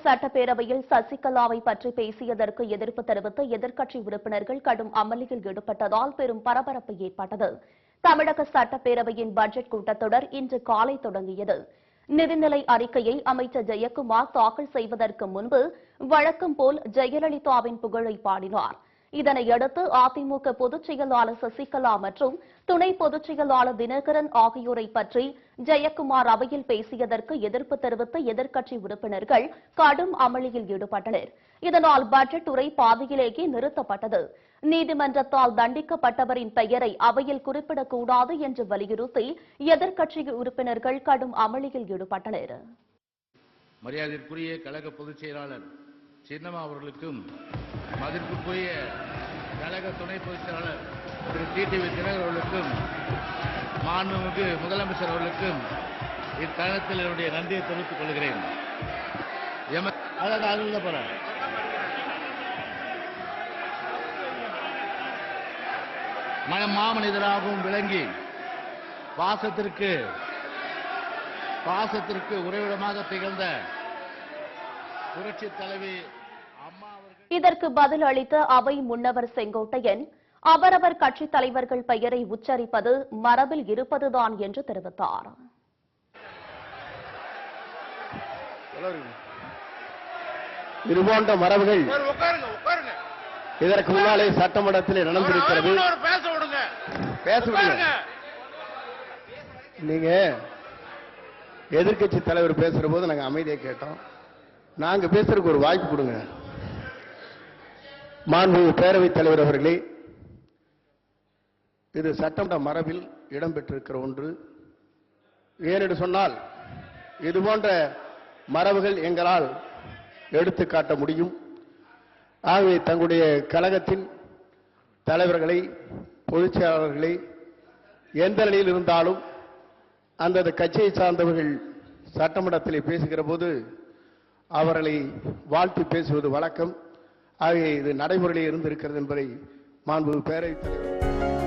சட்டப்பேரவையில் சசிகலாவை பற்றி பேசியதற்கு எதிர்ப்பு தெரிவித்து எதிர்க்கட்சி உறுப்பினர்கள் கடும் அமளியில் ஈடுபட்டதால் பெரும் பரபரப்பு ஏற்பட்டது. தமிழக சட்டப்பேரவையின் பட்ஜெட் கூட்டத்தொடர் இன்று காலை தொடங்கியது. நிதிநிலை அறிக்கையை அமைச்சர் ஜெயக்குமார் தாக்கல் செய்வதற்கு முன்பு வழக்கம் போல் ஜெயலலிதாவின் புகழை பாடினார். இதனையடுத்து அதிமுக பொதுச் செயலாளர் சசிகலா மற்றும் துணை பொதுச் செயலாளர் தினகரன் ஆகியோரை பற்றி ஜெயக்குமார் அவையில் பேசியதற்கு எதிர்ப்பு தெரிவித்து எதிர்க்கட்சி உறுப்பினர்கள் கடும் அமளியில் ஈடுபட்டனர். இதனால் பட்ஜெட் உரை பாதியிலேயே நிறுத்தப்பட்டது. நீதிமன்றத்தால் தண்டிக்கப்பட்டவரின் பெயரை அவையில் குறிப்பிடக்கூடாது என்று வலியுறுத்தி எதிர்க்கட்சி உறுப்பினர்கள் கடும் அமளியில் ஈடுபட்டனர். மரியாதைக்குரிய கழக பொதுச் செயலாளர் சின்னம்மா அவர்களுக்கும் மதிப்புக்குரிய கழக துணை பொதுச் செயலாளர் திரு டிடிவி தினகரன் அவர்களுக்கும் மாண்புமிகு முதலமைச்சர் அவர்களுக்கும் இத்தருணத்தில் என்னுடைய நன்றியை தெரிவித்துக் கொள்கிறேன். மாமனிதராகவும் விளங்கி பாசத்திற்கு உறைவிடமாக திகழ்ந்த புரட்சி தலைவி அம்மா அவர்கள். இதற்கு பதில் அளித்த அவை முன்னவர் செங்கோட்டையன் அவரவர் கட்சித் தலைவர்கள் பெயரை உச்சரிப்பது மரபில் இருப்பதுதான் என்று தெரிவித்தார். இதுபோன்ற மரபுகள் இதற்கு முன்னாலே சட்டமன்றத்தில் நடந்திருக்கிறது. நீங்க எதிர்க்கட்சி தலைவர் பேசுற போது நாங்க அமைதியை கேட்டோம். நாங்க பேசுறதுக்கு ஒரு வாய்ப்பு கொடுங்க. மாண்புமிகு பேரவைத் தலைவர் அவர்களே, இது சட்டமன்ற மரபில் இடம்பெற்றிருக்கிற ஒன்று. ஏனென்று சொன்னால் இது போன்ற மரபுகள் எங்களால் எடுத்து காட்ட முடியும். ஆகவே தங்களுடைய கழகத்தின் தலைவர்களை பொதுச் செயலாளர்களை எந்த நிலையில் இருந்தாலும் அந்தந்த கட்சியை சார்ந்தவர்கள் சட்டமன்றத்திலே பேசுகிற போது அவர்களை வாழ்த்து பேசுவது வழக்கம். ஆகவே இது நடைமுறையில் இருந்திருக்கிறது என்பதை மாண்புமிகு பேரவைத் தலைவர்